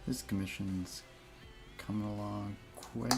This commission's coming along quick.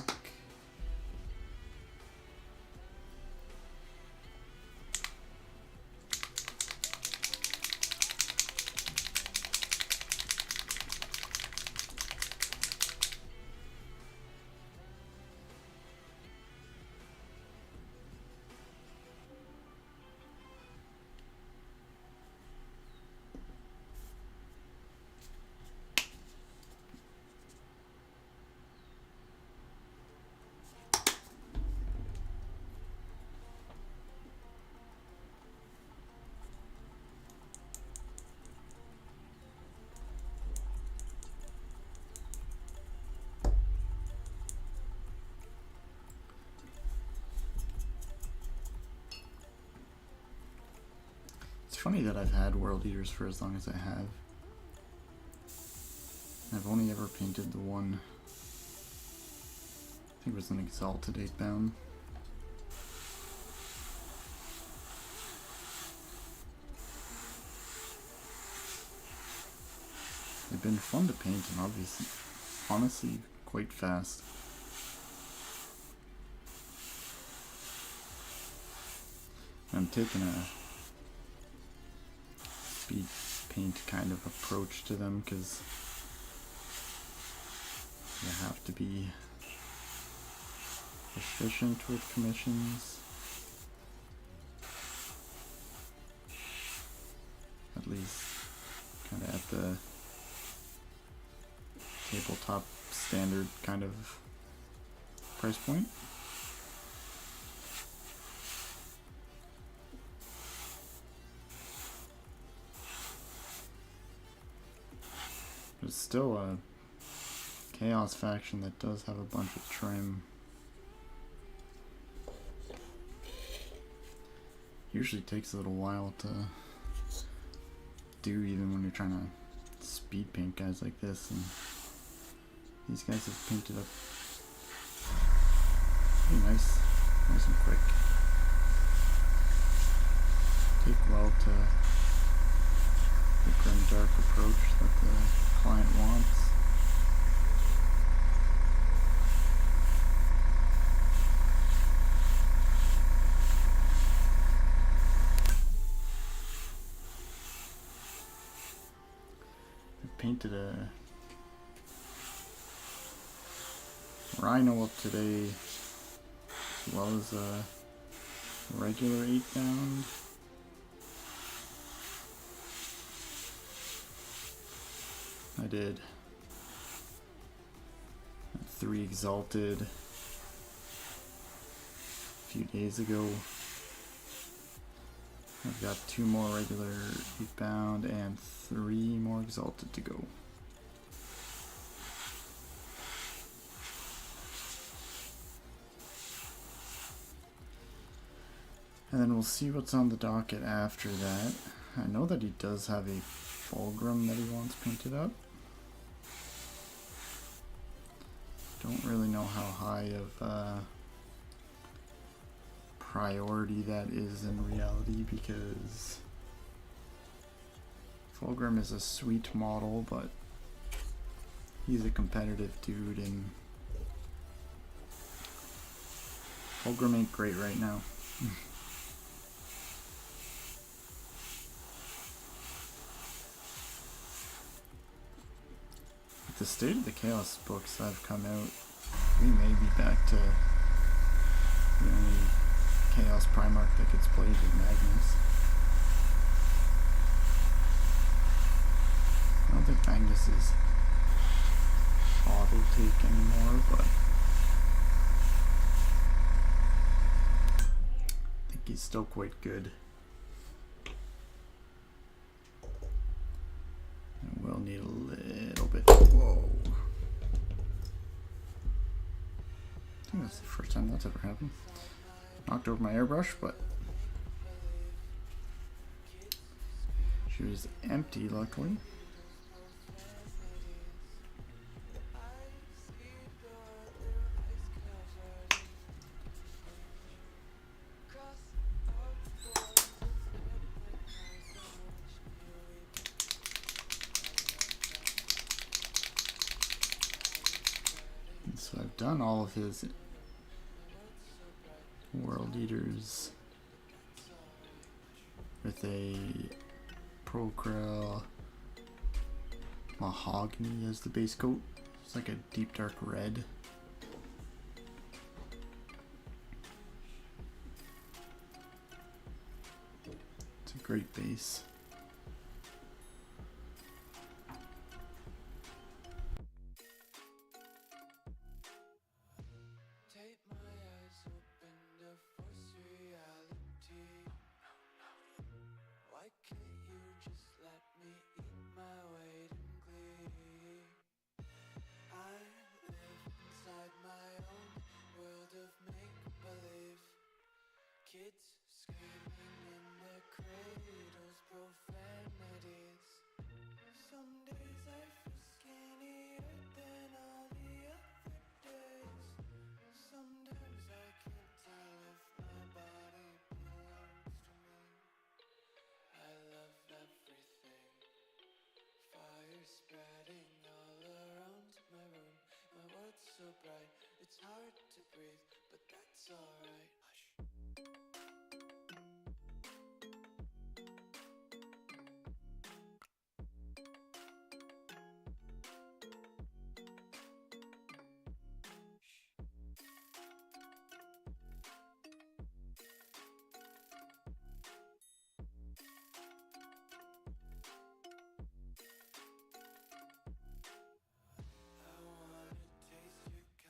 It's funny that I've had World Eaters for as long as I have. I've only ever painted the one, I think it was an Exalted 8-bound. They've been fun to paint and obviously, honestly, quite fast. I'm taking a speed paint kind of approach to them because you have to be efficient with commissions. At least kind of at the tabletop standard kind of price point. There's still a Chaos faction that does have a bunch of trim. Usually takes a little while to do, even when you're trying to speed paint guys like this, and these guys have painted up pretty nice and quick. Take well to the grim dark approach that the client wants. I painted a Rhino up today, as well as a regular 8-bound. I did 3 Exalted a few days ago. I've got 2 more regular 8-bound and 3 more Exalted to go. And then we'll see what's on the docket after that. I know that he does have a Fulgrim that he wants painted up. Don't really know how high of priority that is in reality, because Fulgrim is a sweet model, but he's a competitive dude, and Fulgrim ain't great right now. With the State of the Chaos books that have come out, we may be back to the only Chaos Primarch that gets played with Magnus. I don't think Magnus is auto take anymore, but I think he's still quite good. And we'll need a little bit. Whoa. I think that's the first time that's ever happened. Knocked over my airbrush, but she was empty, luckily. done all of his World Eaters with a Procrail Mahogany as the base coat. It's like a deep dark red. It's a great base. Kids screaming in their cradles, profanities. Some days I feel skinnier than all the other days. Sometimes I can't tell if my body belongs to me. I love everything. Fire spreading all around my room. My world's so bright, it's hard to breathe, but that's alright. Hush.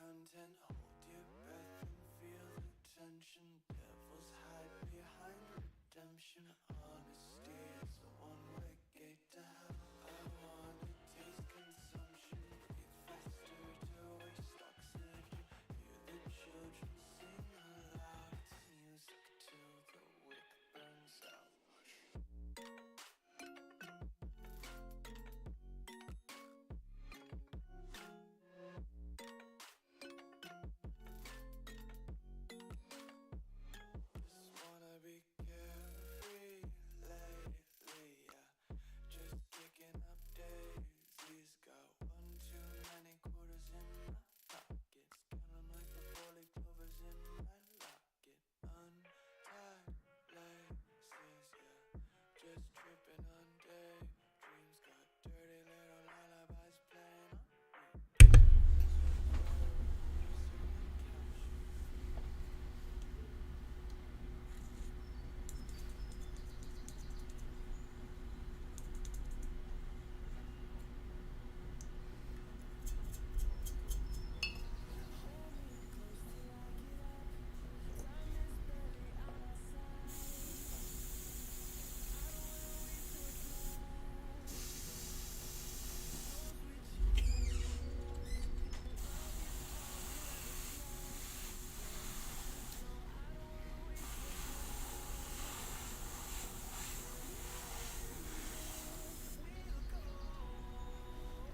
Hold your breath and feel the tension. Devils hide behind redemption. Honesty is a one-way gate to hell. I wanna taste consumption. Breathe faster to waste oxygen. Hear the children sing aloud. It's music till the wick burns out.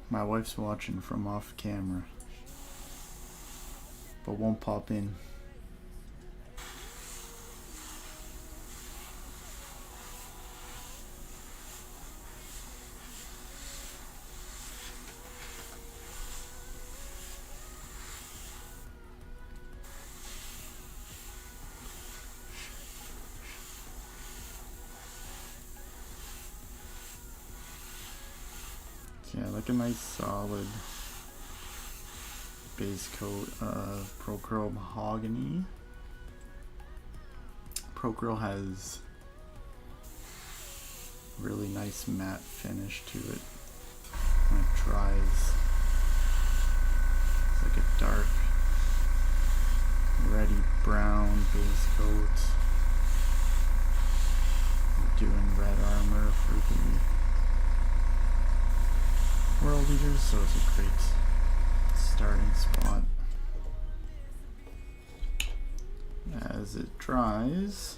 My wife's watching from off camera, but won't pop in. Yeah, like a nice solid base coat of Procrail Mahogany. Procrail has really nice matte finish to it when it dries. It's like a dark reddy brown base coat. We're doing red armor for the World Eaters, so it's a great starting spot. As it dries,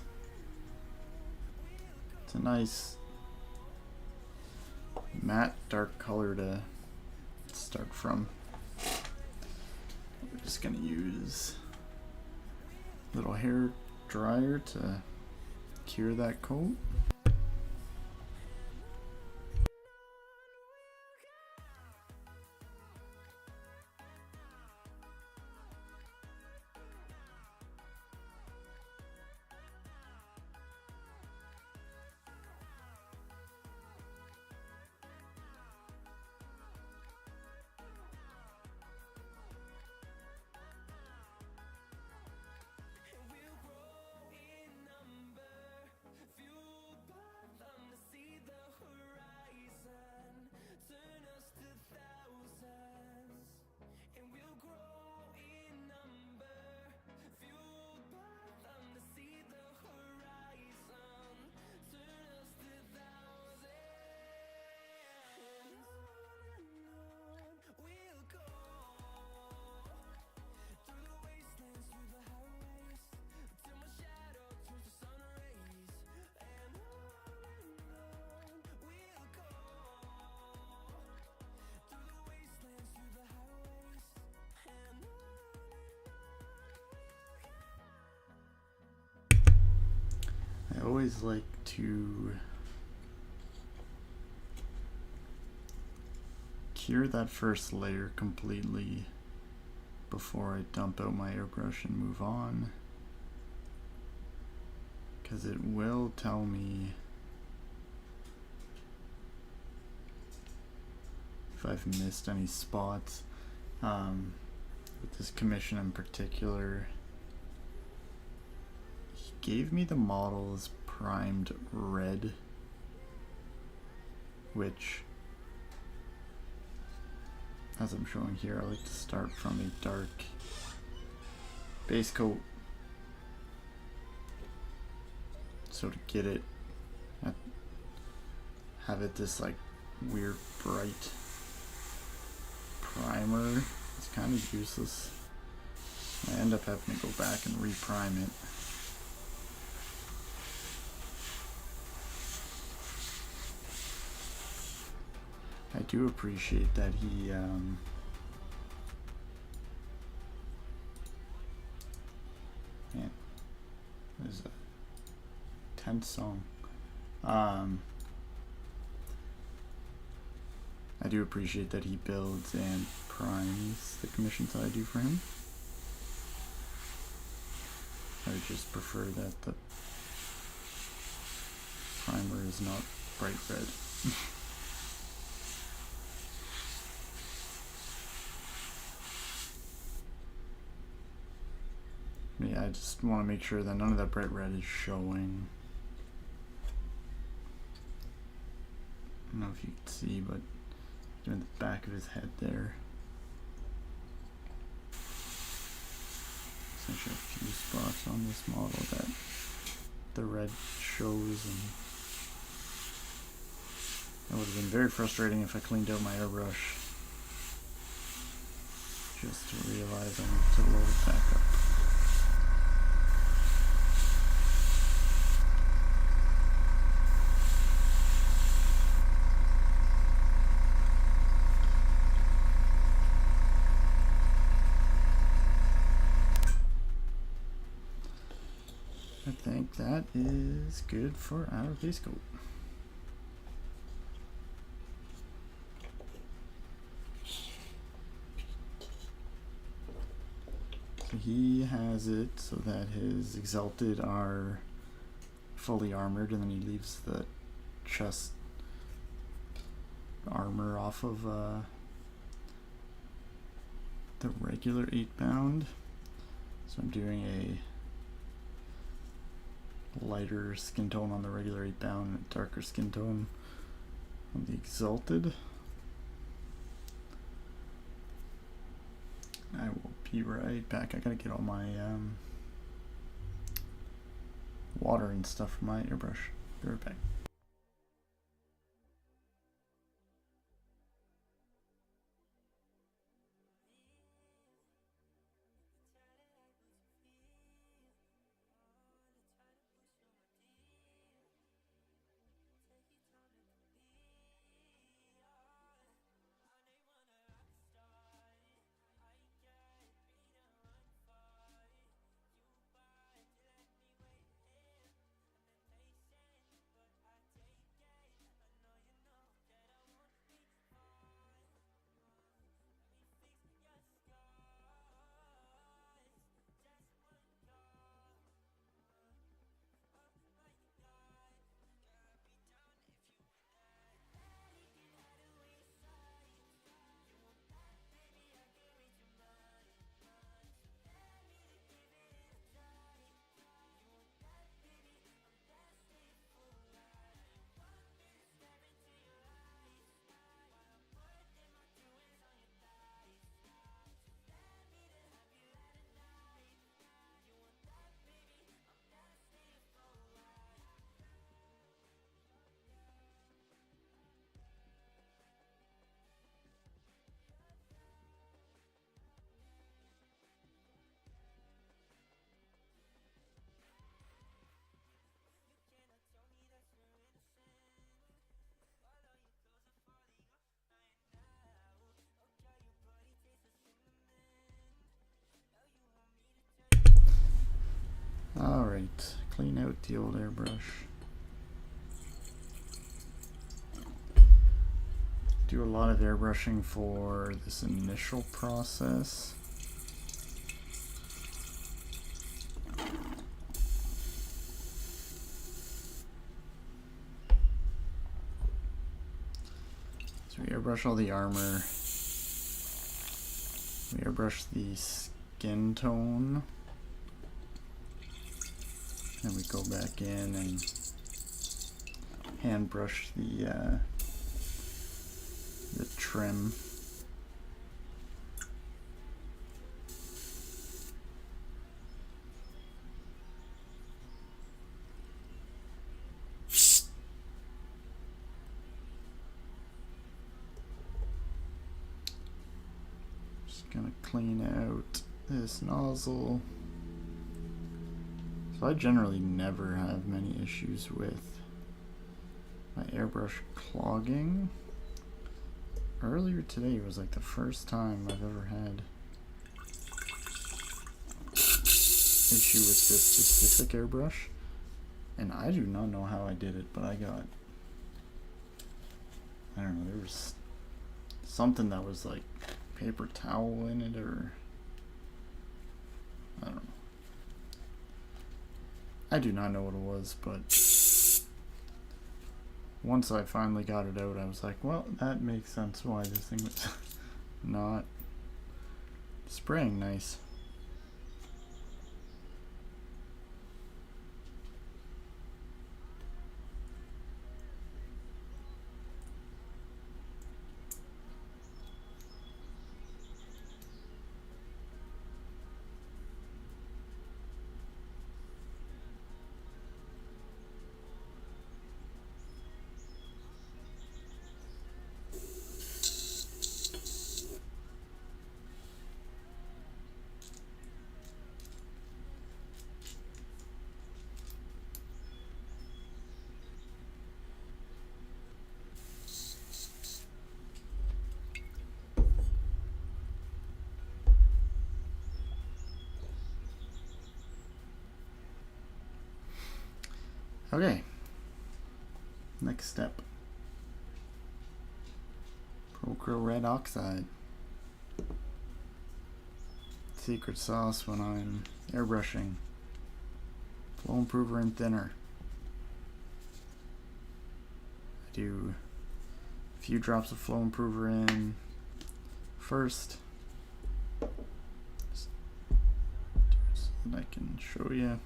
it's a nice matte dark color to start from. We're just gonna use a little hair dryer to cure that coat. I always like to cure that first layer completely before I dump out my airbrush and move on, because it will tell me if I've missed any spots. With this commission in particular, he gave me the models primed red, which, as I'm showing here, I like to start from a dark base coat, so to get it, have it this like weird bright primer, it's kind of useless. I end up having to go back and reprime it. I do appreciate that he man, this is a tense song. I do appreciate that he builds and primes the commissions that I do for him. I would just prefer that the primer is not bright red. Yeah, I just want to make sure that none of that bright red is showing. I don't know if you can see, but in the back of his head there. Essentially a few spots on this model that the red shows, and that would have been very frustrating if I cleaned out my airbrush just to realize I need to load it back up. I think that is good for our base coat. So he has it so that his exalted are fully armored, and then he leaves the chest armor off of the regular 8-pound. So I'm doing a lighter skin tone on the regular 8-pound and a darker skin tone on the exalted. I will be right back. I gotta get all my water and stuff from my airbrush. Be right back. clean out the old airbrush. Do a lot of airbrushing for this initial process. So we airbrush all the armor. We airbrush the skin tone. And we go back in and hand brush the trim. Just gonna clean out this nozzle. So I generally never have many issues with my airbrush clogging. Earlier today was like the first time I've ever had issue with this specific airbrush, and I do not know how I did it, but I don't know, there was something that was like paper towel in it, or I don't know. I do not know what it was, but once I finally got it out, I was like, well, that makes sense why this thing was not spraying nice. Okay, next step. Procro red oxide. Secret sauce when I'm airbrushing. Flow improver and thinner. I do a few drops of flow improver in first, just so that I can show you.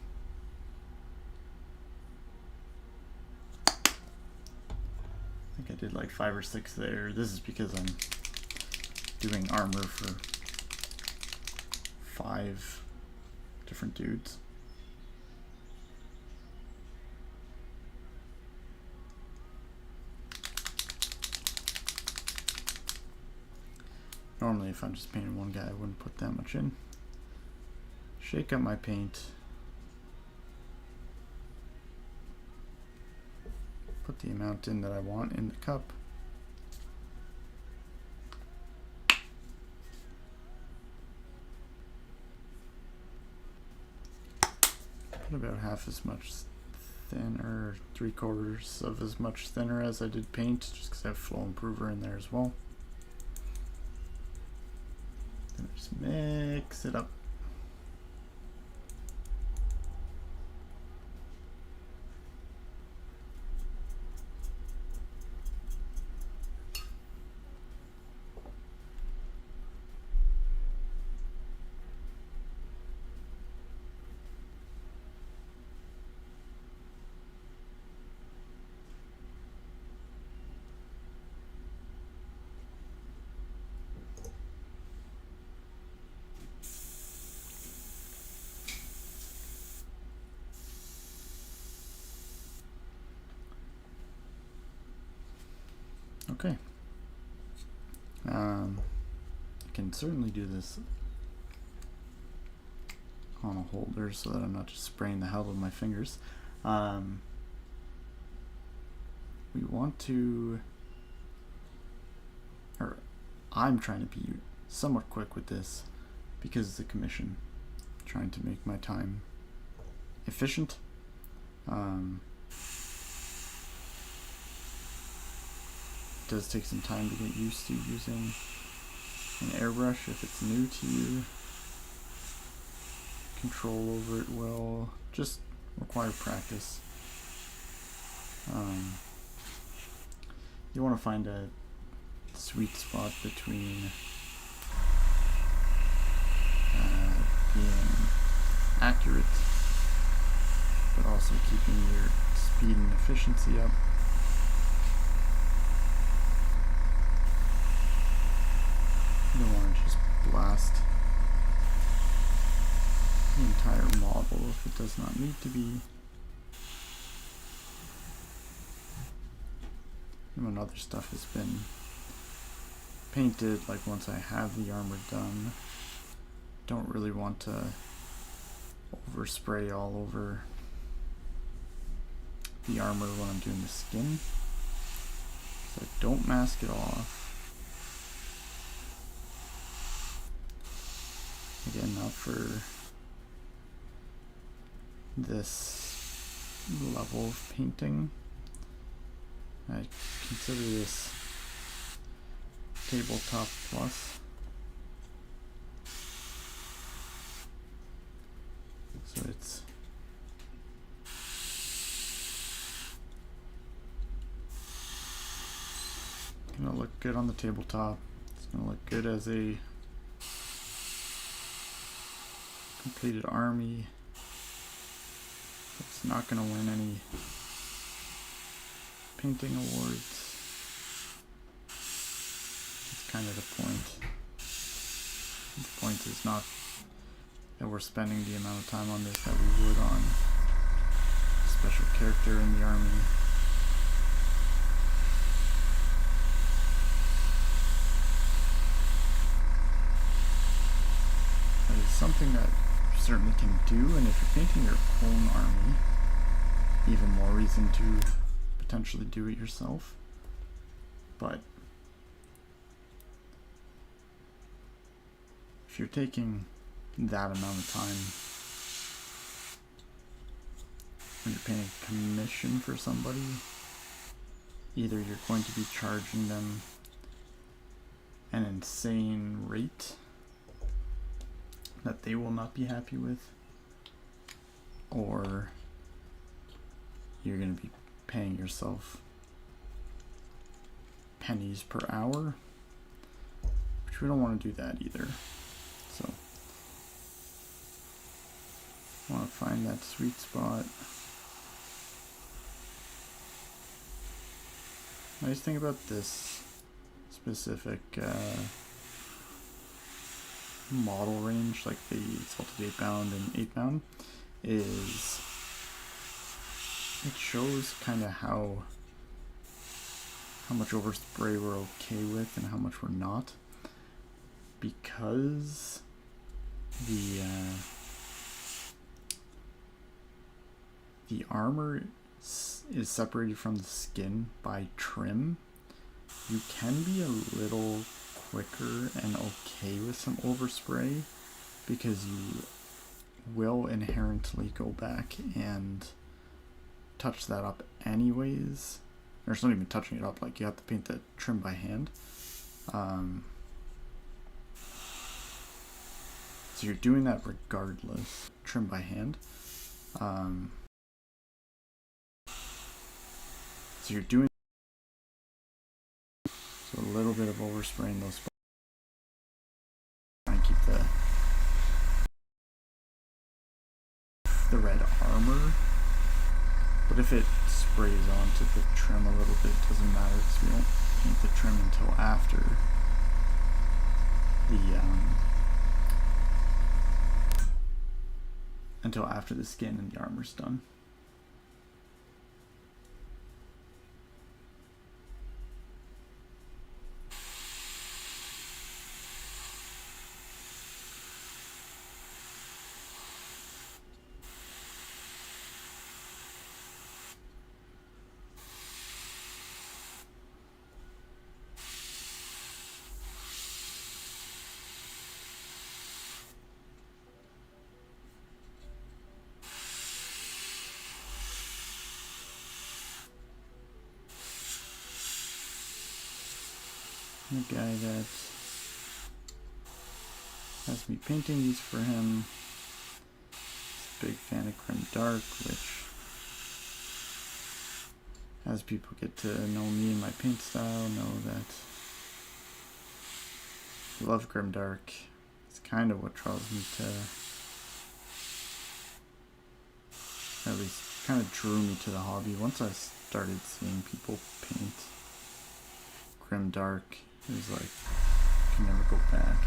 I think I did like 5 or 6 there. This is because I'm doing armor for 5 different dudes. Normally if I'm just painting one guy, I wouldn't put that much in. Shake up my paint. Put the amount in that I want in the cup. Put about half as much thinner, 3/4 of as much thinner as I did paint, just because I have flow improver in there as well. Then just mix it up. Okay. I can certainly do this on a holder so that I'm not just spraying the hell out of my fingers. We want to, or I'm trying to be somewhat quick with this because it's a commission. I'm trying to make my time efficient. It does take some time to get used to using an airbrush if it's new to you. Control over it will just require practice. You want to find a sweet spot between being accurate but also keeping your speed and efficiency up. You don't want to just blast the entire model if it does not need to be. And when other stuff has been painted, like once I have the armor done, don't really want to overspray all over the armor when I'm doing the skin, so I don't mask it off. Again, not for this level of painting. I consider this tabletop plus. So it's gonna look good on the tabletop. It's gonna look good as a completed army. It's not gonna win any painting awards. That's kind of the point. The point is not that we're spending the amount of time on this that we would on a special character in the army. That is something that you certainly can do, and if you're painting your own army, even more reason to potentially do it yourself. But if you're taking that amount of time when you're paying a commission for somebody, either you're going to be charging them an insane rate that they will not be happy with, or you're going to be paying yourself pennies per hour, which we don't want to do that either. So I want to find that sweet spot. Nice thing about this specific model range, like the Salted 8 Bound and 8 Bound, is it shows kind of how much overspray we're okay with and how much we're not, because the armor is separated from the skin by trim. You can be a little quicker and okay with some overspray because you will inherently go back and touch that up anyways. Or it's not even touching it up, like you have to paint the trim by hand. So you're doing that regardless, trim by hand. So you're doing so a little bit of overspraying those spots. Try and keep the red armor. But if it sprays onto the trim a little bit, it doesn't matter because we don't paint the trim until after the skin and the armor's done. the guy that has me painting these for him. He's a big fan of Grim Dark, which, as people get to know me and my paint style, know that I love Grim Dark. It's kind of what draws me to, at least kind of drew me to the hobby. Once I started seeing people paint Grim Dark, it was like, I can never go back.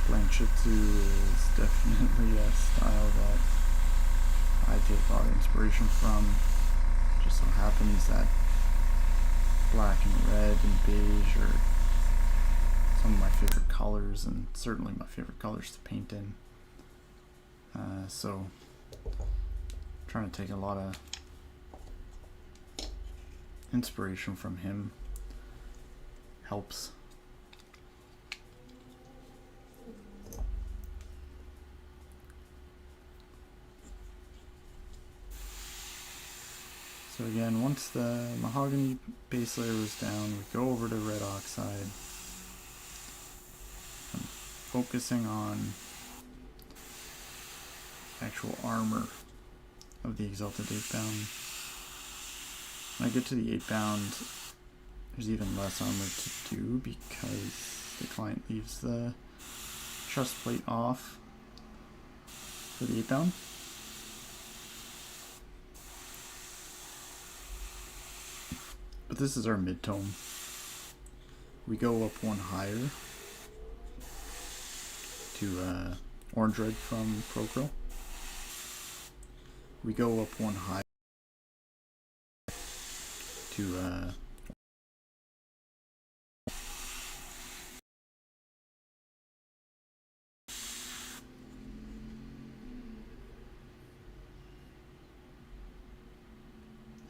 Blanchitsu is definitely a style that I take a lot of inspiration from. Just so happens that black and red and beige are some of my favorite colors, and certainly my favorite colors to paint in. So trying to take a lot of inspiration from him helps. So again, once the mahogany base layer was down, we go over to red oxide. I'm focusing on actual armor of the Exalted 8-bound. When I get to the 8-bound, there's even less armor to do because the client leaves the chest plate off for the 8-bound. But this is our mid-tone. We go up one higher to Orange Red from Procro. We go up one higher to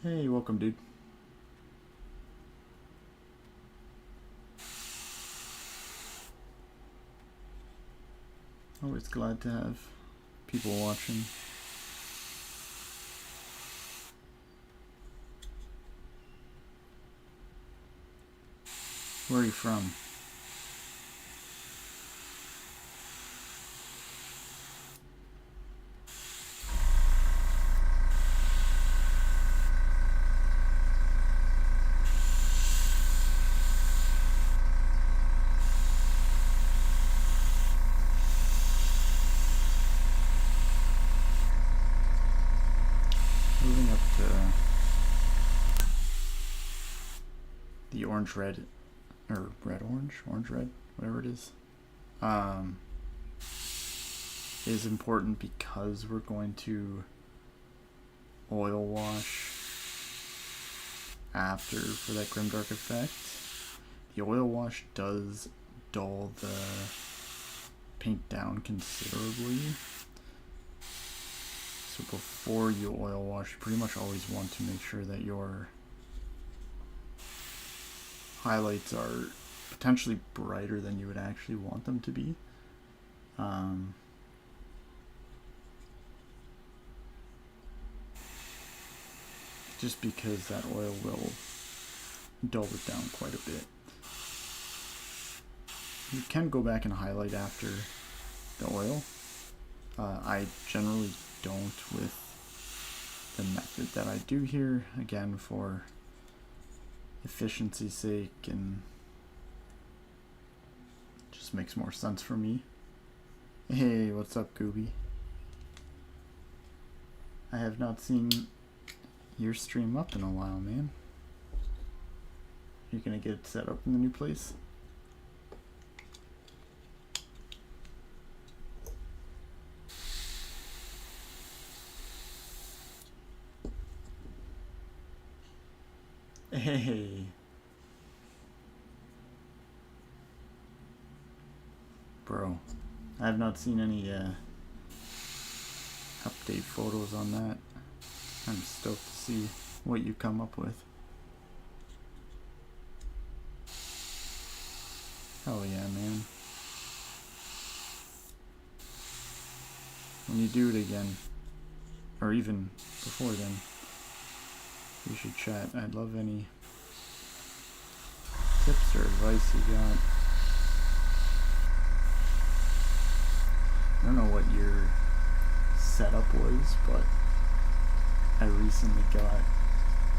Hey, welcome, dude. Always glad to have people watching. Where are you from? Moving up to the orange red, or red orange, orange red, whatever it is important because we're going to oil wash after for that grimdark effect. The oil wash does dull the paint down considerably. So before you oil wash, you pretty much always want to make sure that your highlights are potentially brighter than you would actually want them to be. Just because that oil will dull it down quite a bit. You can go back and highlight after the oil. I generally don't with the method that I do here, again for efficiency's sake, and just makes more sense for me. Hey, what's up, Gooby? I have not seen your stream up in a while, man. You're gonna get it set up in the new place? Hey. Bro, I have not seen any update photos on that. I'm stoked to see what you come up with. Hell yeah, man. When you do it again, or even before then, we should chat. I'd love any tips or advice you got. I don't know what your setup was, but I recently got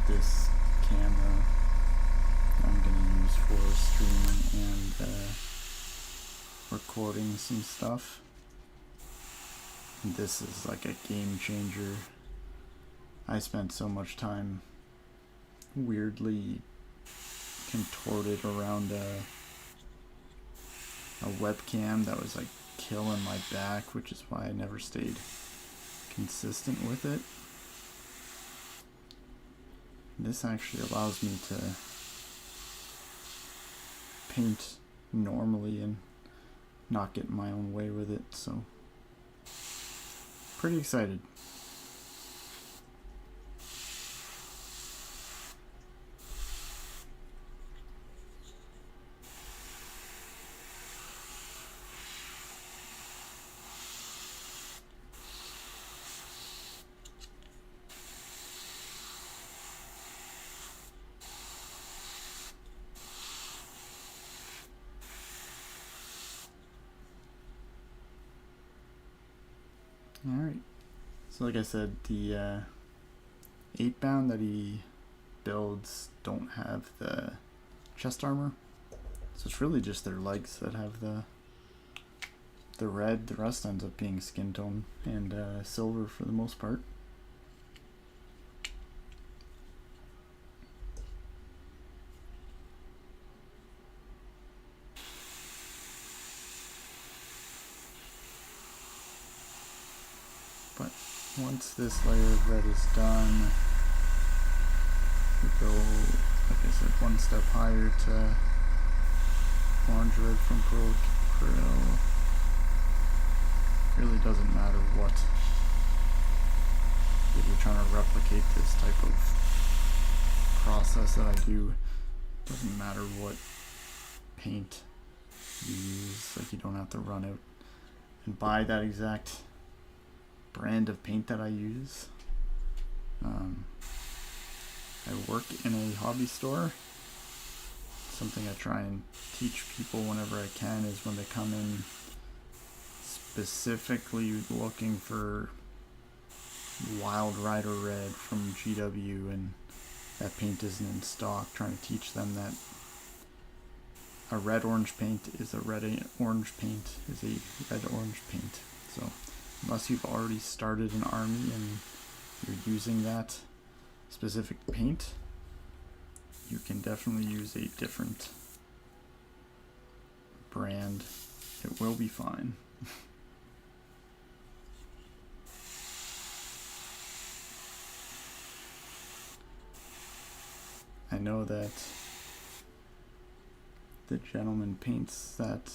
this camera I'm gonna use for streaming and recording some stuff. And this is like a game changer. I spent so much time weirdly contorted around a webcam that was like killing my back, which is why I never stayed consistent with it. This actually allows me to paint normally and not get in my own way with it, so pretty excited. Alright, so like I said, the 8-bound that he builds don't have the chest armor, so it's really just their legs that have the red. The rest ends up being skin tone and silver for the most part. But once this layer of red is done, we go, like I said, one step higher to orange red from Pro Krill. Really doesn't matter what, if you're trying to replicate this type of process that I do, doesn't matter what paint you use. Like, you don't have to run out and buy that exact brand of paint that I use. I work in a hobby store. Something I try and teach people whenever I can is when they come in specifically looking for Wild Rider Red from GW and that paint isn't in stock, trying to teach them that a red-orange paint is a red-orange paint is a red-orange paint. So unless you've already started an army and you're using that specific paint, you can definitely use a different brand. It will be fine. I know that the gentleman paints that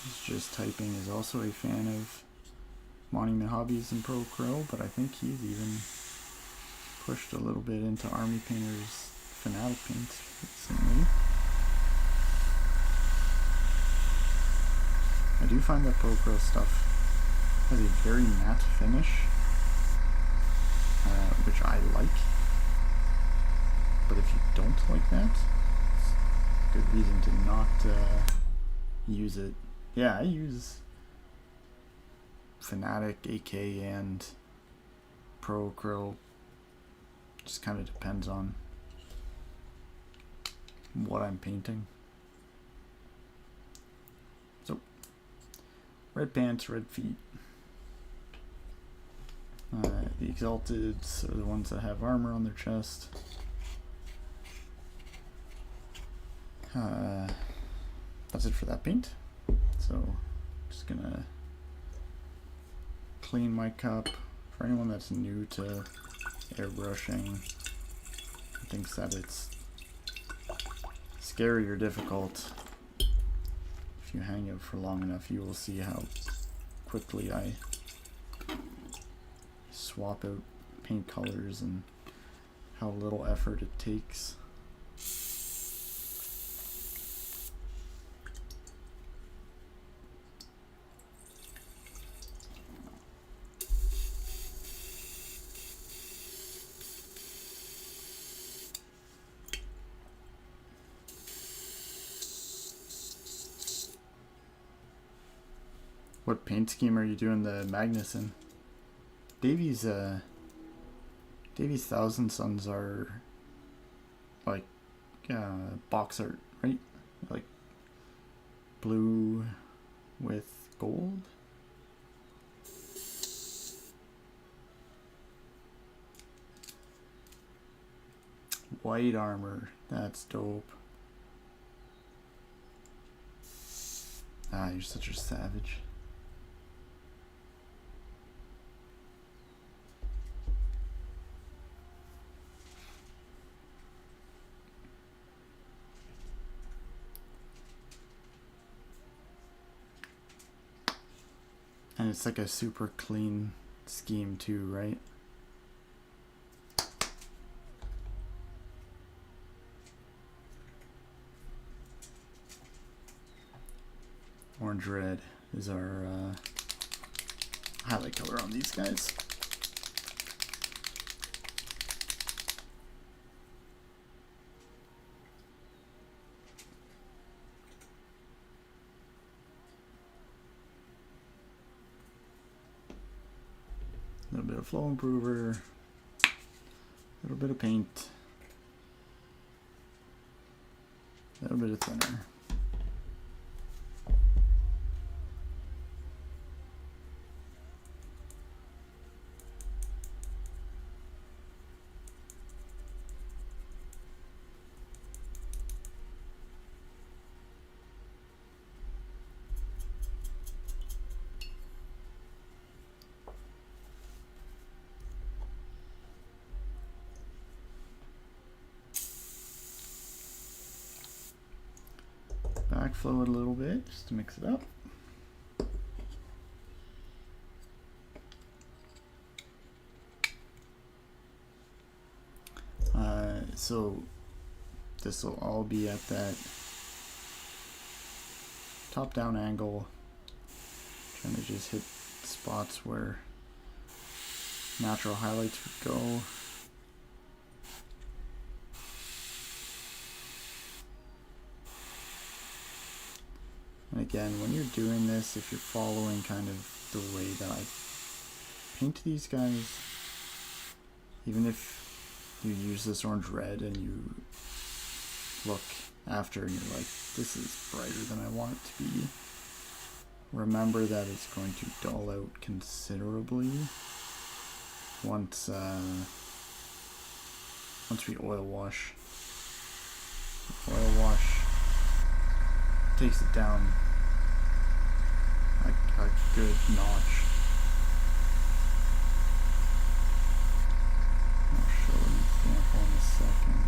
is just typing is also a fan of Monument Hobbies and Pro Crow, but I think he's even pushed a little bit into Army Painter's Fanatic Paint recently. I do find that Pro Crow stuff has a very matte finish, which I like. But if you don't like that, it's a good reason to not use it. Yeah, I use Fanatic, AK, and Pro Crow. Just kind of depends on what I'm painting. So, red pants, red feet. The Exalteds are the ones that have armor on their chest. That's it for that paint. So, just gonna clean my cup. For anyone that's new to airbrushing, thinks that it's scary or difficult, if you hang it for long enough, you will see how quickly I swap out paint colors and how little effort it takes. What paint scheme are you doing the Magnus in? Davy's Thousand Suns are like box art, right? Like blue with gold. White armor, that's dope. Ah, you're such a savage. And it's like a super clean scheme too, right? Orange red is our highlight color on these guys. A little bit of flow improver, a little bit of paint, a little bit of thinner. Backflow it a little bit just to mix it up. So this will all be at that top down angle, trying to just hit spots where natural highlights would go. And again, when you're doing this, if you're following kind of the way that I paint these guys, even if you use this orange red and you look after and you're like, this is brighter than I want it to be, remember that it's going to dull out considerably once we oil wash. Oil wash takes it down a good notch. I'll show an example in a second.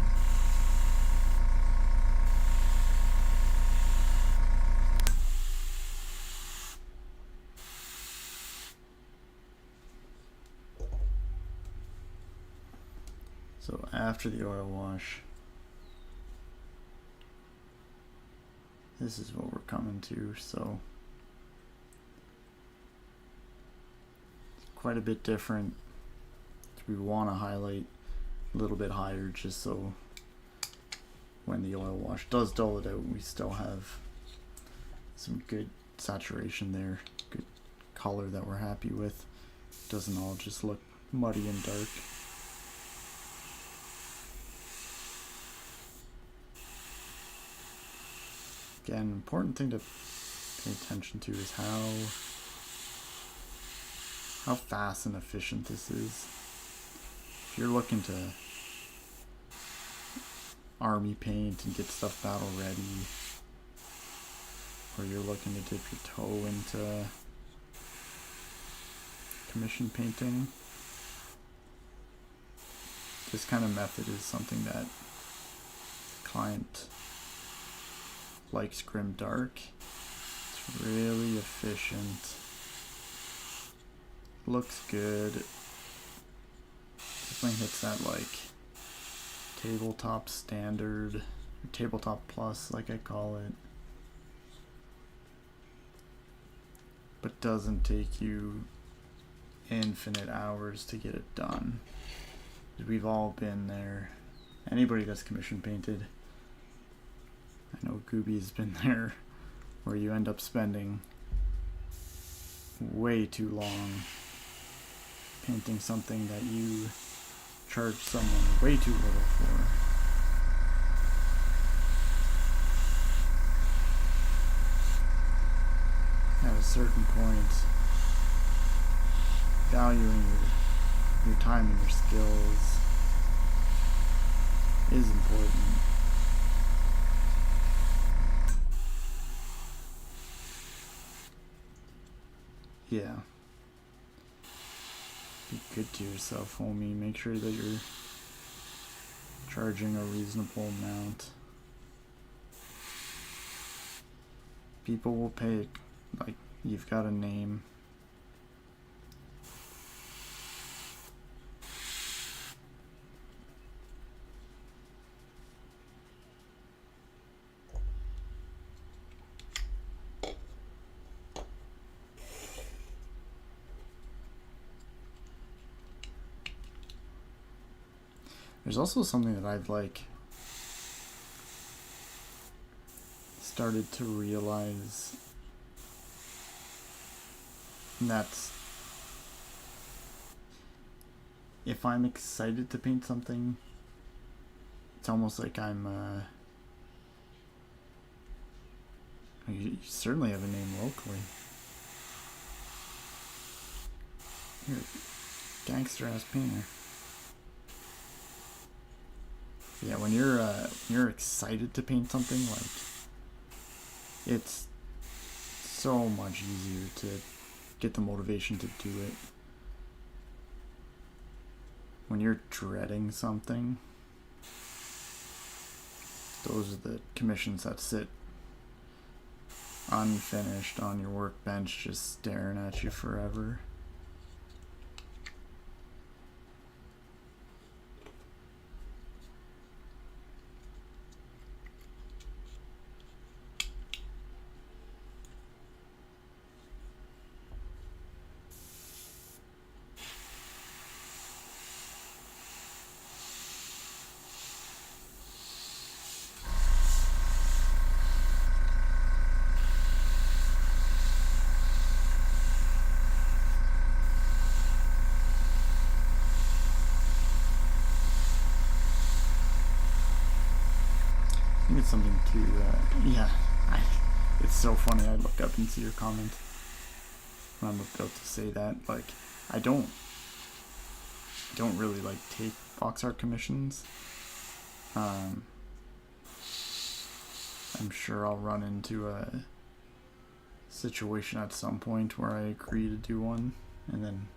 So after the oil wash, this is what we're coming to, so it's quite a bit different. We want to highlight a little bit higher just so when the oil wash does dull it out, we still have some good saturation there, good color that we're happy with. Doesn't all just look muddy and dark. Again, important thing to pay attention to is how fast and efficient this is. If you're looking to army paint and get stuff battle ready, or you're looking to dip your toe into commission painting, this kind of method is something that client likes. Grim dark. It's really efficient. Looks good. Definitely hits that like tabletop standard, or tabletop plus like I call it. But doesn't take you infinite hours to get it done. We've all been there. Anybody that's commission painted, I know Gooby's been there, where you end up spending way too long painting something that you charge someone way too little for. At a certain point, valuing your time and your skills is important. Yeah. Be good to yourself, homie. Make sure that you're charging a reasonable amount. People will pay, like, you've got a name. There's also something that I've started to realize, and that's if I'm excited to paint something, it's almost like I'm you certainly have a name locally. You're a gangster ass painter. Yeah, when you're excited to paint something, like, it's so much easier to get the motivation to do it. When you're dreading something, those are the commissions that sit unfinished on your workbench, just staring at you forever. I think it's something to, it's so funny. I look up and see your comment when I'm about to say that. Like, I don't really take box art commissions. I'm sure I'll run into a situation at some point where I agree to do one and then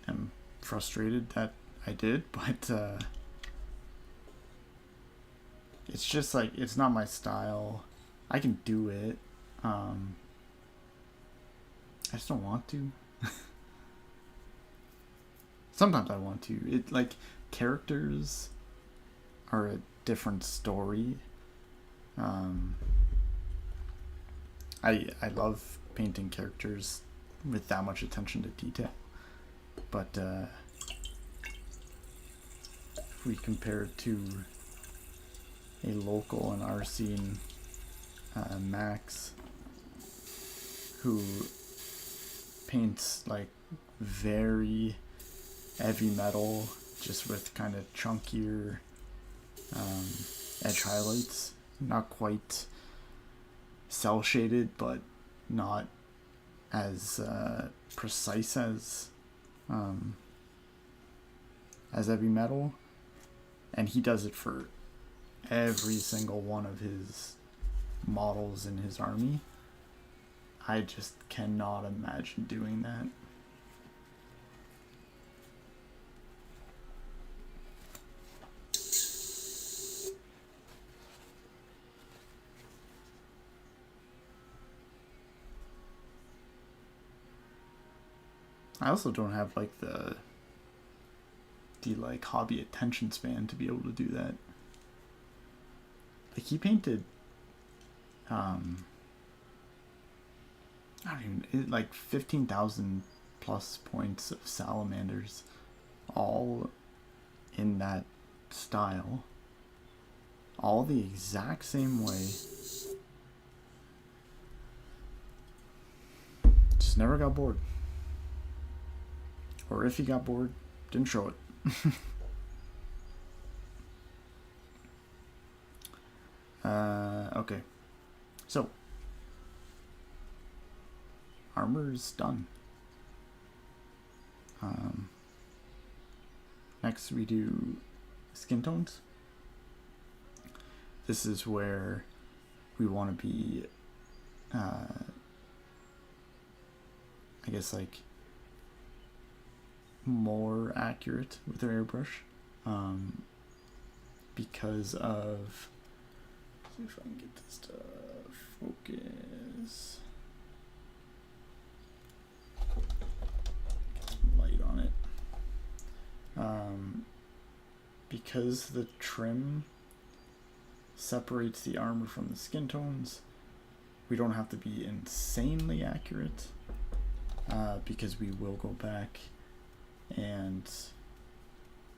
am frustrated that I did, but it's just it's not my style. I can do it. I just don't want to. Sometimes I want to. Characters are a different story. I love painting characters with that much attention to detail, but if we compare it to a local in our scene, Max, who paints very heavy metal, just with kind of chunkier edge highlights, not quite cell shaded, but not as precise as heavy metal, and he does it for every single one of his models in his army. I just cannot imagine doing that. I also don't have the hobby attention span to be able to do that. He painted I don't even 15,000 plus points of salamanders, all in that style, all the exact same way. Just never got bored. Or if he got bored, didn't show it. Okay. So, armor's done. Next we do skin tones. This is where we want to be, I guess, like, more accurate with our airbrush, because of, let's see if I can get this to focus, get some light on it, because the trim separates the armor from the skin tones. We don't have to be insanely accurate, because we will go back and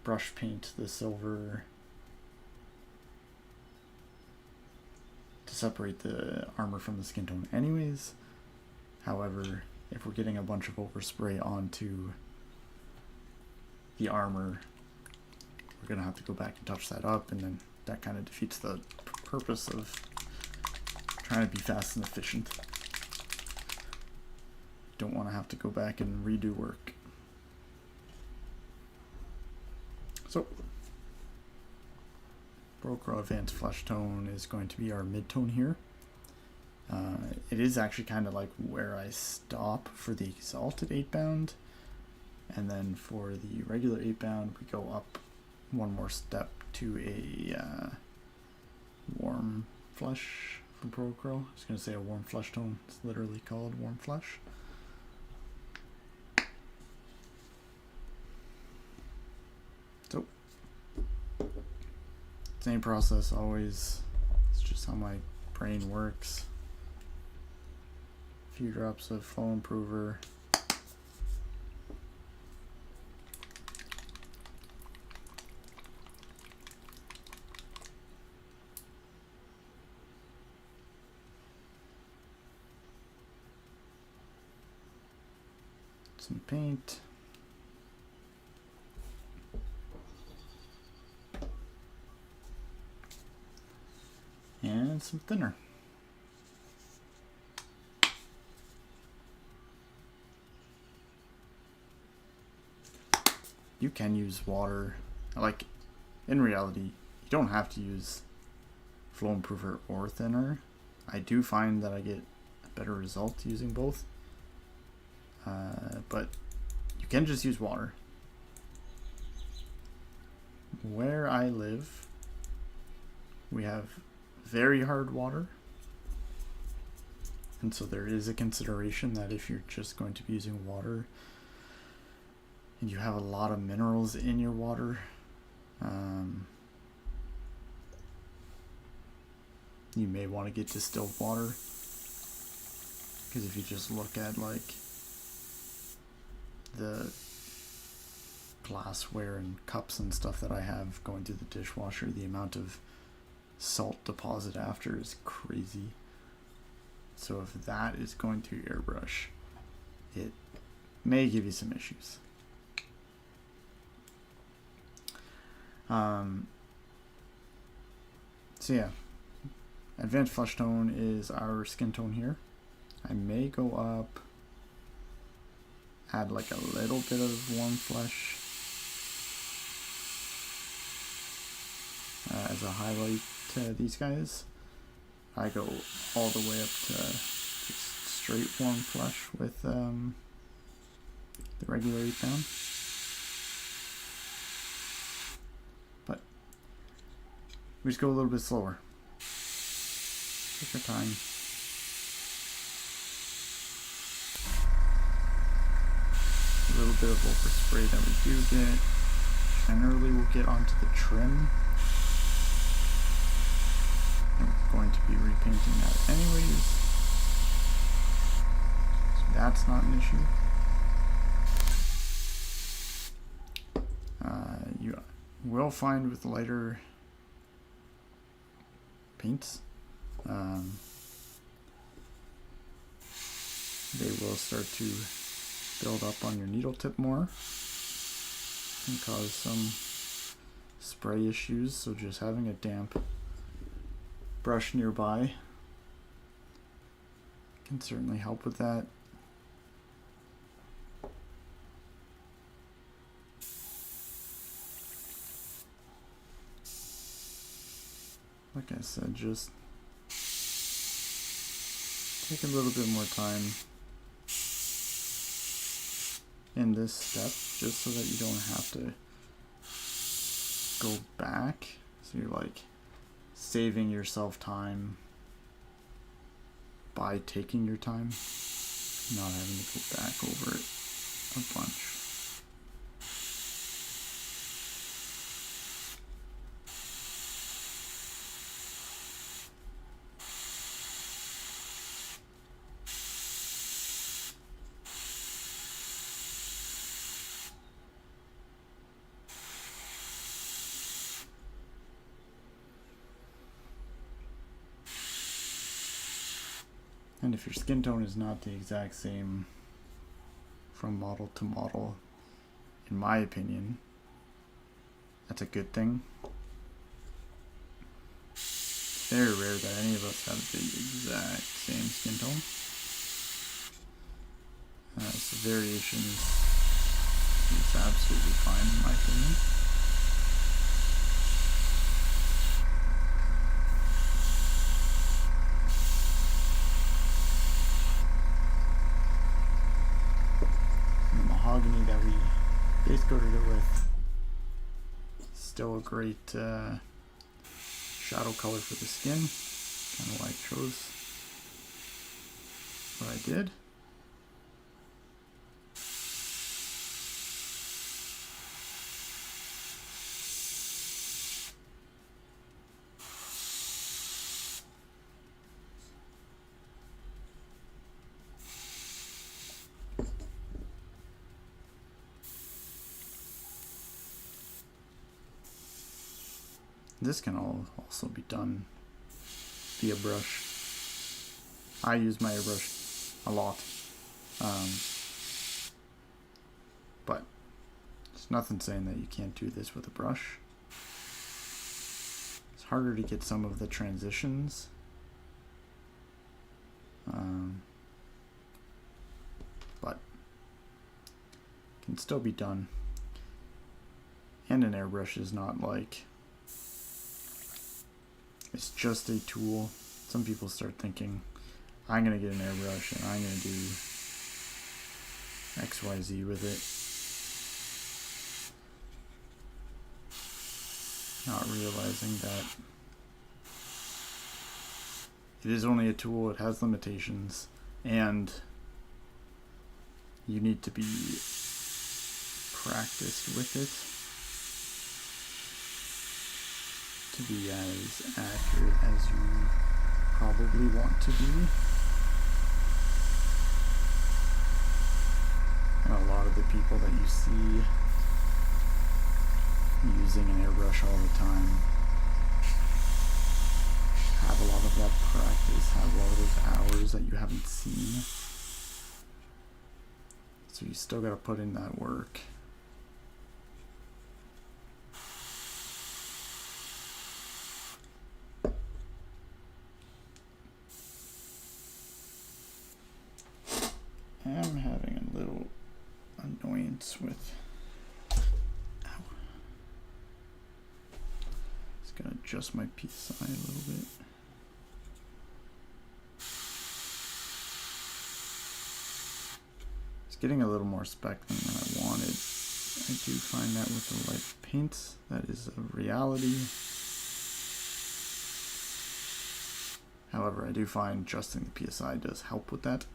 brush paint the silver to separate the armor from the skin tone anyways. However, if we're getting a bunch of overspray onto the armor, we're gonna have to go back and touch that up, and then that kind of defeats the purpose of trying to be fast and efficient. Don't want to have to go back and redo work. So, Broker Advanced Flesh Tone is going to be our mid-tone here. It is actually kind of like where I stop for the Exalted 8-bound, and then for the regular 8-bound we go up one more step to a warm flesh from Broker. I was going to say a warm flesh tone, it's literally called warm flesh. So, same process always. It's just how my brain works. A few drops of flow improver. Some paint. And some thinner. You can use water. Like, in reality, you don't have to use flow improver or thinner. I do find that I get a better result using both. But you can just use water. Where I live, we have very hard water, and so there is a consideration that if you're just going to be using water and you have a lot of minerals in your water, you may want to get distilled water, because if you just look at like the glassware and cups and stuff that I have going through the dishwasher, the amount of salt deposit after is crazy. So if that is going through your airbrush, it may give you some issues. So yeah, Advanced Flesh Tone is our skin tone here. I may go up, add like a little bit of warm flesh as a highlight to these guys. I go all the way up to just straight warm flesh with the regular 8-pound. But we just go a little bit slower. Take our time. A little bit of overspray that we do get. Generally we'll get onto the trim. I'm going to be repainting that anyways, so that's not an issue. You will find with lighter paints, they will start to build up on your needle tip more and cause some spray issues. So just having a damp brush nearby can certainly help with that. Like I said, just take a little bit more time in this step just so that you don't have to go back. So you're like saving yourself time by taking your time, not having to go back over it a bunch. And if your skin tone is not the exact same from model to model, in my opinion, that's a good thing. It's very rare that any of us have the exact same skin tone. So variations is absolutely fine in my opinion. Mahogany that we base coated it with, still a great shadow color for the skin. Kind of why I chose what I did. This can also be done via brush. I use my airbrush a lot, but there's nothing saying that you can't do this with a brush. It's harder to get some of the transitions, but can still be done. And an airbrush is not like, it's just a tool. Some people start thinking, I'm going to get an airbrush and I'm going to do XYZ with it. Not realizing that it is only a tool, it has limitations, and you need to be practiced with it to be as accurate as you probably want to be. And a lot of the people that you see using an airbrush all the time have a lot of that practice, have a lot of those hours that you haven't seen. So you still gotta put in that work. I'm having a little annoyance with, just gonna adjust my PSI a little bit. It's getting a little more speckling than I wanted. I do find that with the light paints, that is a reality. However, I do find adjusting the PSI does help with that.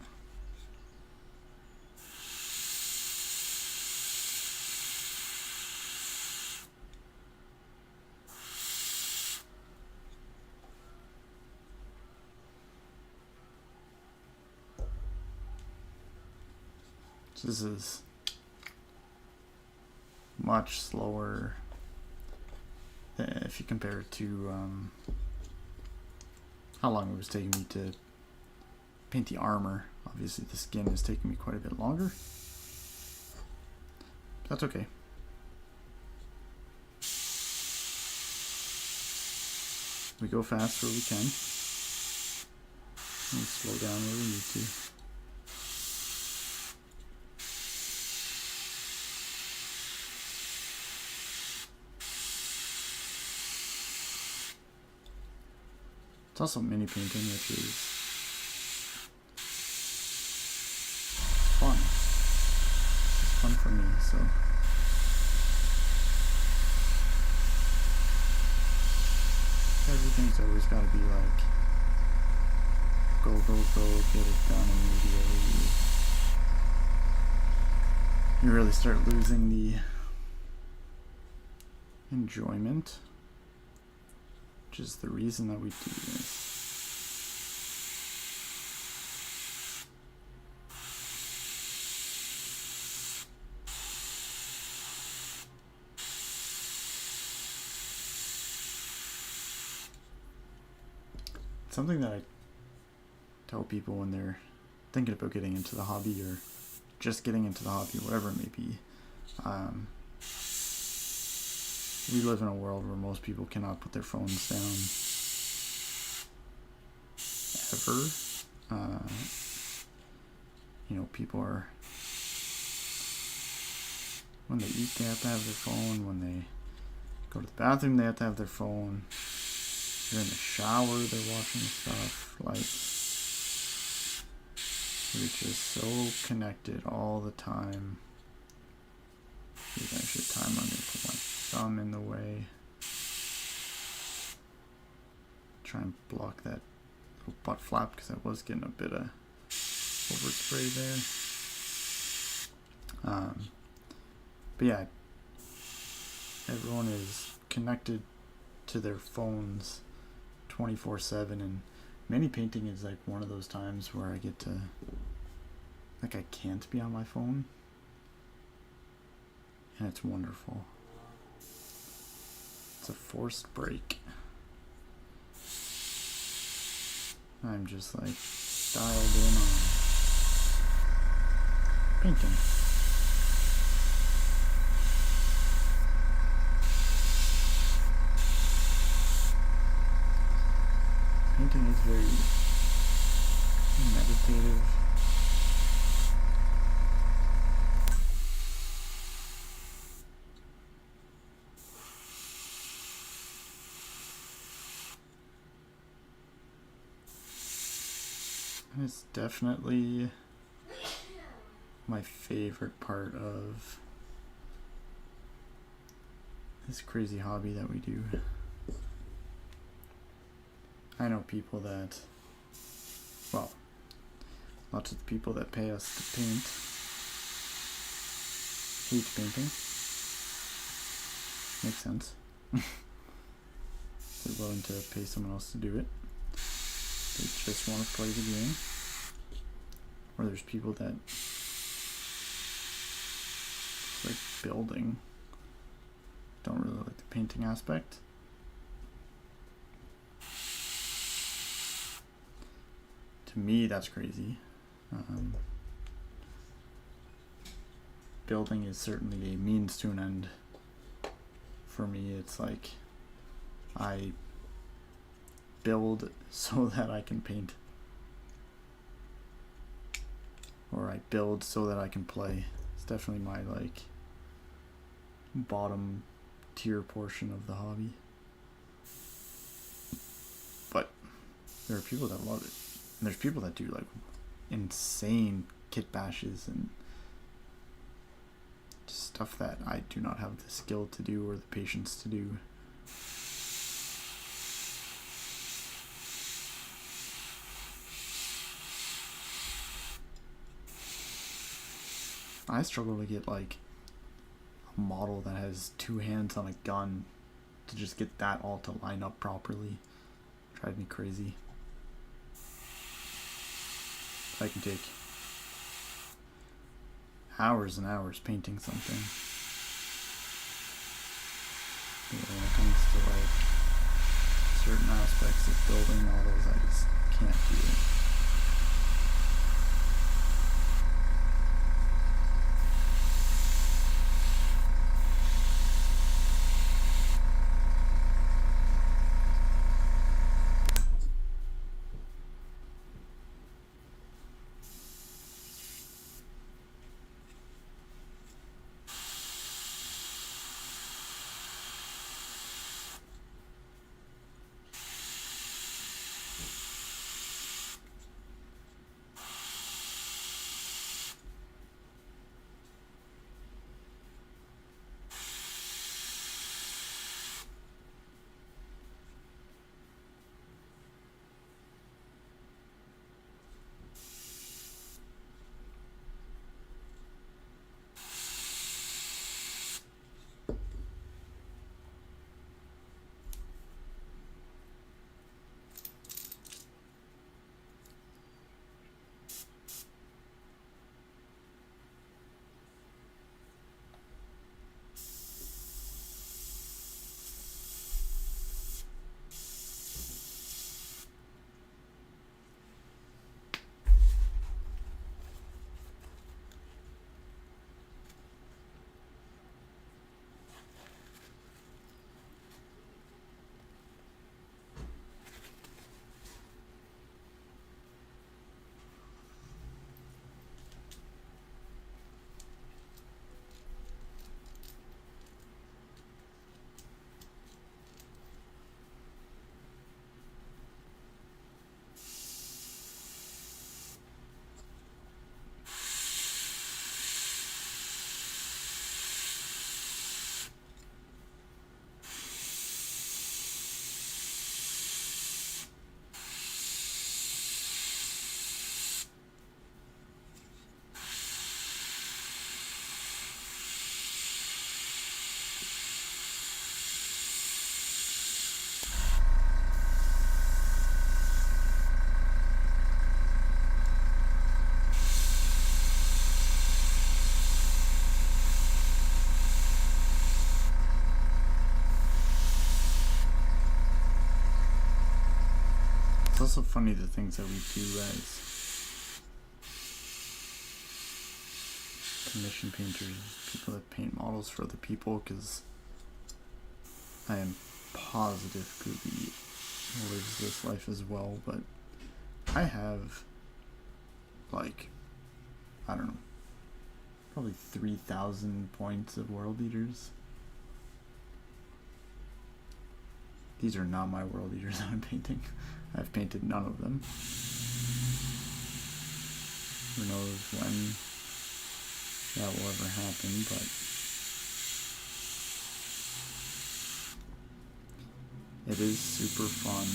So this is much slower if you compare it to how long it was taking me to paint the armor on Obviously the skin is taking me quite a bit longer. That's okay. We go fast where we can. And slow down where we need to. It's also mini painting, which is fun. It's fun for me, so. Everything's always got to be like, go, get it done immediately. You really start losing the enjoyment, which is the reason that we do this. Something that I tell people when they're thinking about getting into the hobby or just getting into the hobby, whatever it may be. We live in a world where most people cannot put their phones down ever. People are, when they eat, they have to have their phone. When they go to the bathroom, they have to have their phone. They're in the shower, they're watching stuff. Like, we're just so connected all the time. Maybe I should time on it, put my thumb in the way. Try and block that little butt flap because I was getting a bit of overspray there. But yeah, everyone is connected to their phones 24/7, and mini painting is like one of those times where I get to, like, I can't be on my phone, and it's wonderful. It's a forced break. I'm just like dialed in on painting. Painting is very meditative. And it's definitely my favorite part of this crazy hobby that we do. I know people that, well, lots of the people that pay us to paint hate painting. Makes sense. They're willing to pay someone else to do it. They just want to play the game. Or there's people that like building, don't really like the painting aspect. To me, that's crazy. Building is certainly a means to an end. For me, it's like I build so that I can paint, or I build so that I can play. It's definitely my like bottom tier portion of the hobby. But there are people that love it. And there's people that do like insane kit bashes and stuff that I do not have the skill to do or the patience to do. I struggle to get like a model that has two hands on a gun to just get that all to line up properly. Drives me crazy. I can take hours and hours painting something. But when it comes to like certain aspects of building models, I just can't do it. also funny the things that we do as commission painters, people that paint models for other people, because I am positive Gooby lives this life as well, but I have, like, I don't know, probably 3,000 points of world eaters. These are not my world eaters that I'm painting. I've painted none of them. Who knows when that will ever happen, but it is super fun.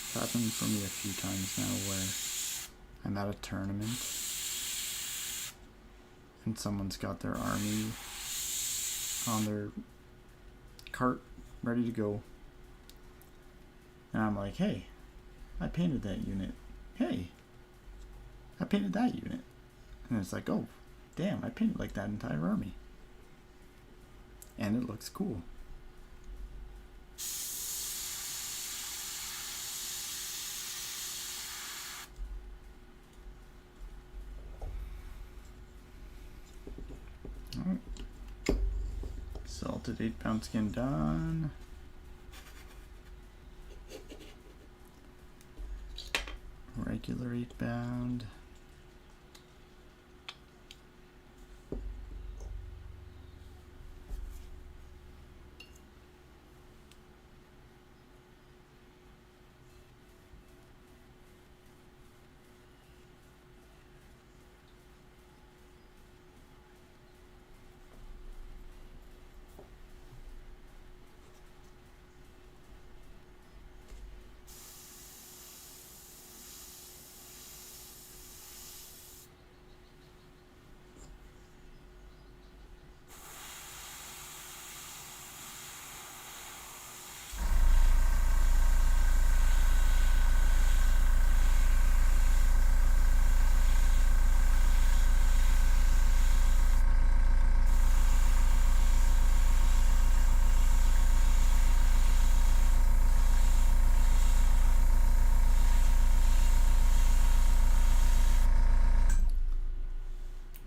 It's happened for me a few times now where I'm at a tournament and someone's got their army on their cart ready to go, and I'm like, hey, I painted that unit. Hey, I painted that unit. And it's like, oh, damn, I painted like that entire army. And it looks cool. Alright. Salted 8-pound skin done. Regular 8-pound.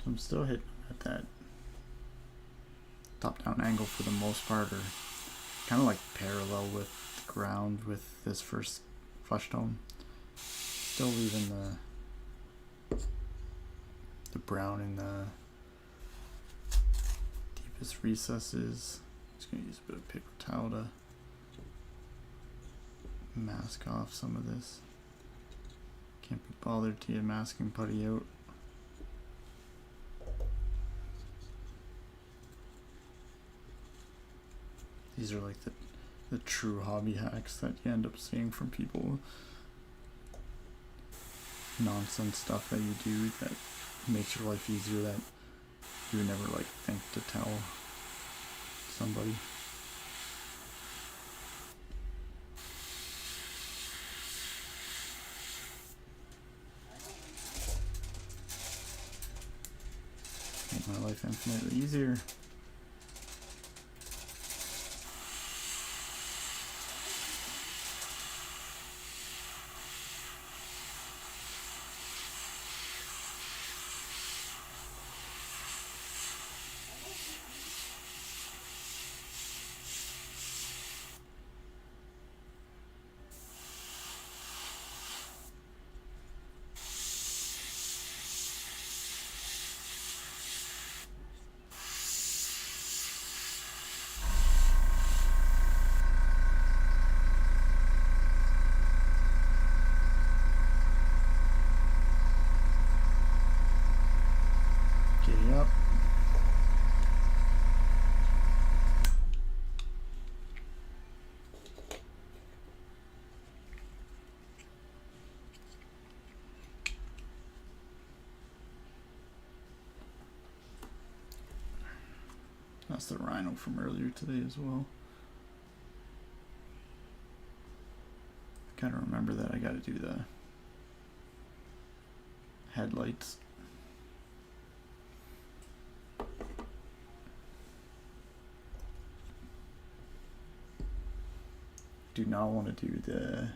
I'm still hitting at that top-down angle for the most part, or kind of like parallel with the ground with this first flesh tone. Still leaving the brown in the deepest recesses. Just gonna use a bit of paper towel to mask off some of this. Can't be bothered to get masking putty out. These are like the true hobby hacks that you end up seeing from people. Nonsense stuff that you do that makes your life easier that you would never like think to tell somebody. Make my life infinitely easier. Up. That's the rhino from earlier today as well. I kind of remember that I got to do the headlights. do not want to do the...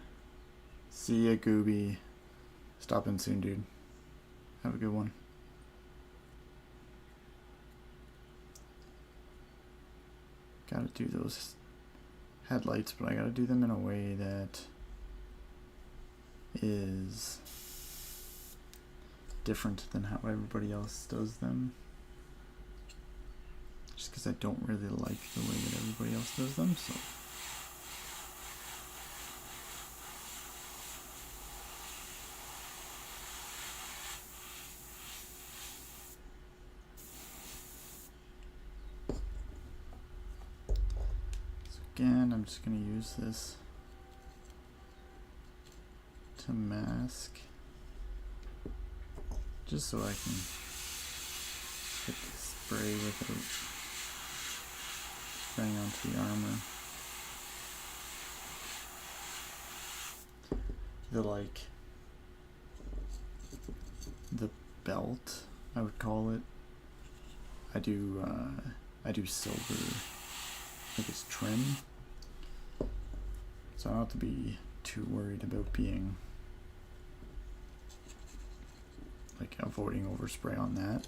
See ya, Gooby. Stop in soon, dude. Have a good one. Gotta do those headlights, but I gotta do them in a way that is different than how everybody else does them. Just because I don't really like the way that everybody else does them, so. Again, I'm just going to use this to mask, just so I can get the spray without spraying onto the armor. The belt, I would call it. I do silver, I think it's trim, so I don't have to be too worried about being like avoiding overspray on that,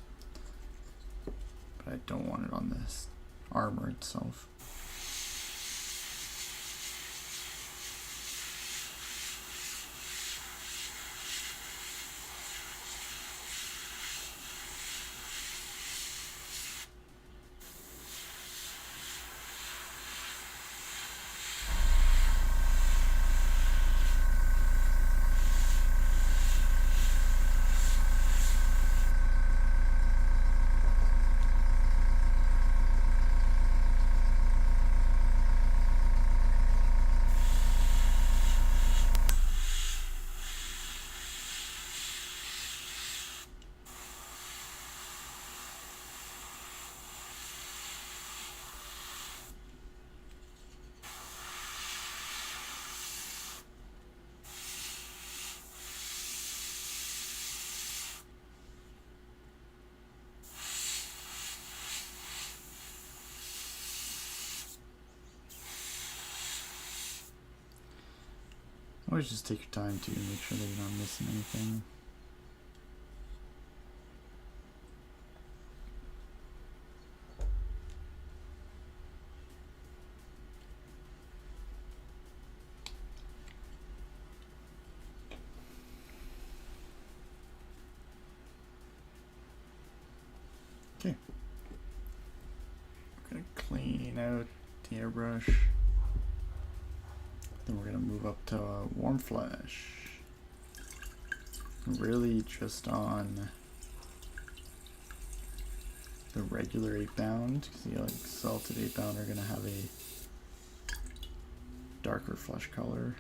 but I don't want it on this armor itself. Always just take your time to make sure that you're not missing anything. Okay. We're gonna clean out the airbrush. Then we're going to move up to warm flesh. Really just on the regular 8-bound, because the like salted 8-bound are going to have a darker flesh color.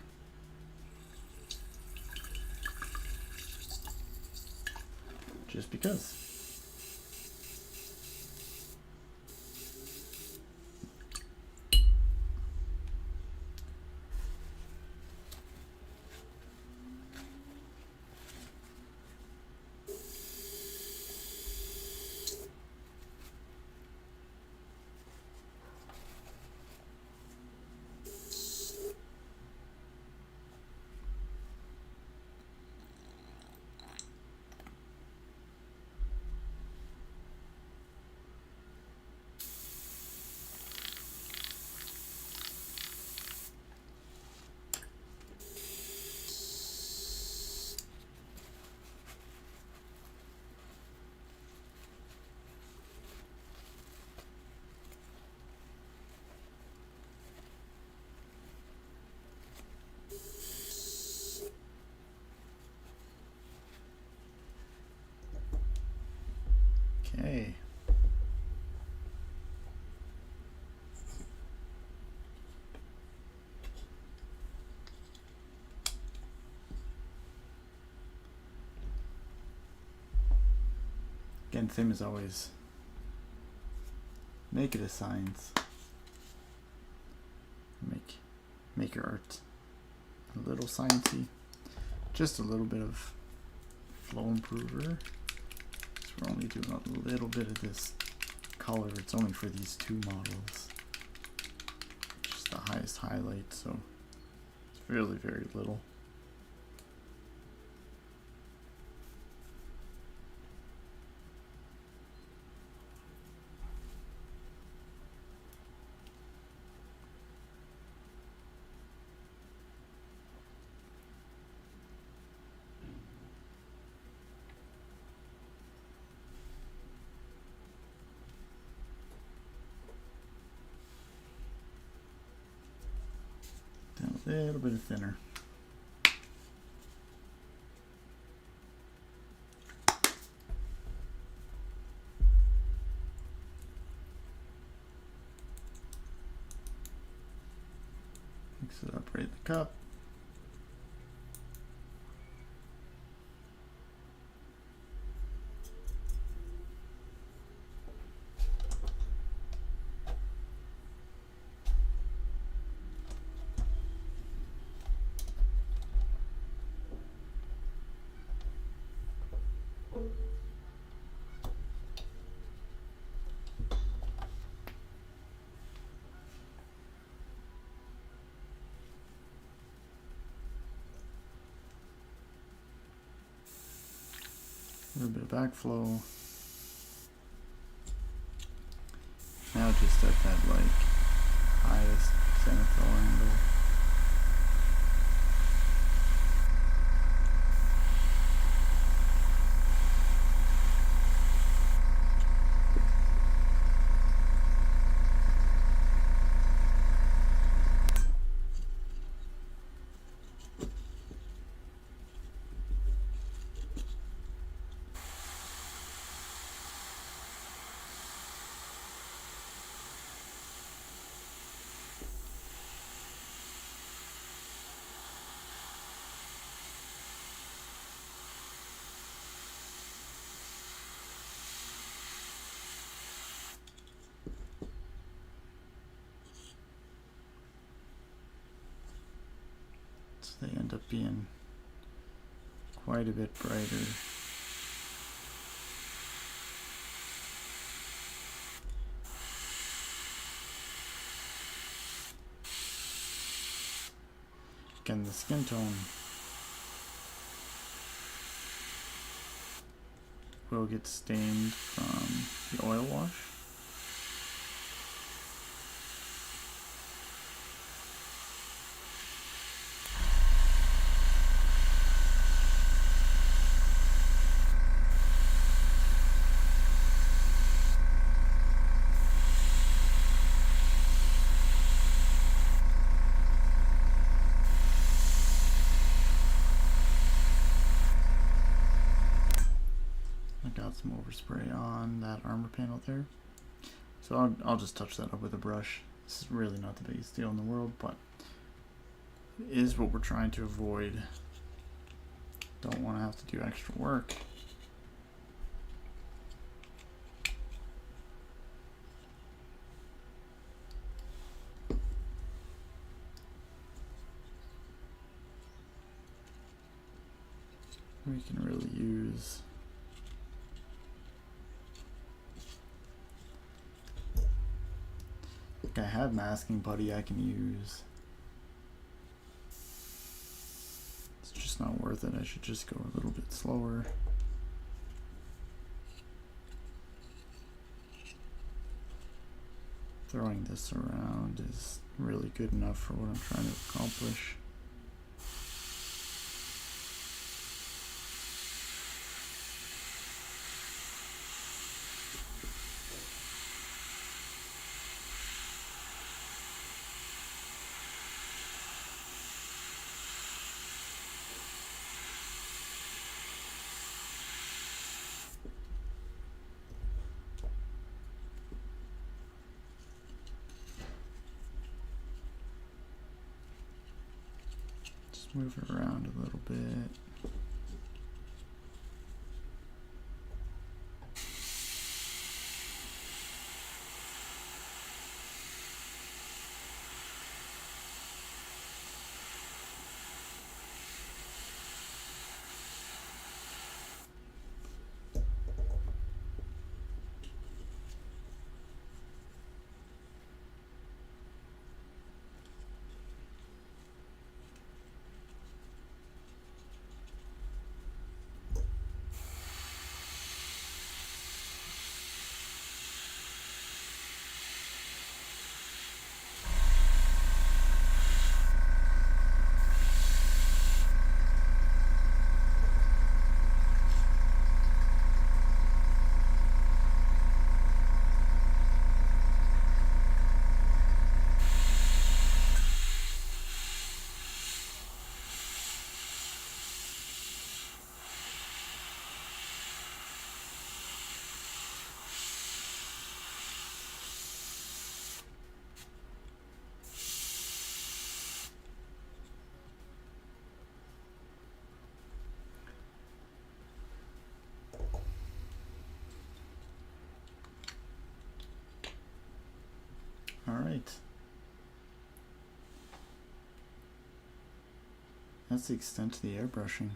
Just because. Okay. Again, same as always. Make it a science. Make your art a little sciencey. Just a little bit of flow improver. We're only doing a little bit of this color. It's only for these two models. Just the highest highlight, so really very little. Down a little bit thinner. Mix it up right in the cup. A little bit of backflow. Now just at that like highest zenithal angle. So they end up being quite a bit brighter. Again, the skin tone will get stained from the oil wash. Got some overspray on that armor panel there. So I'll just touch that up with a brush. This is really not the biggest deal in the world, but it is what we're trying to avoid. Don't want to have to do extra work. We can really use I have masking putty I can use. It's just not worth it. I should just go a little bit slower. Throwing this around is really good enough for what I'm trying to accomplish. Move it around a little bit. Alright. That's the extent of the airbrushing.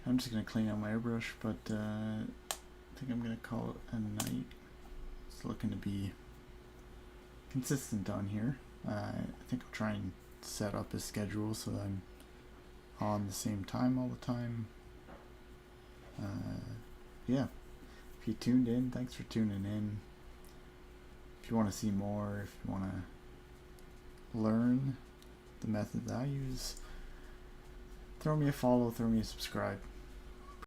I'm just going to clean out my airbrush, but I think I'm going to call it a night. It's looking to be consistent on here. I think I'll try and set up a schedule so that I'm on the same time all the time. Yeah, if you tuned in, thanks for tuning in. If you want to see more, if you want to learn the methods I use, throw me a follow, throw me a subscribe.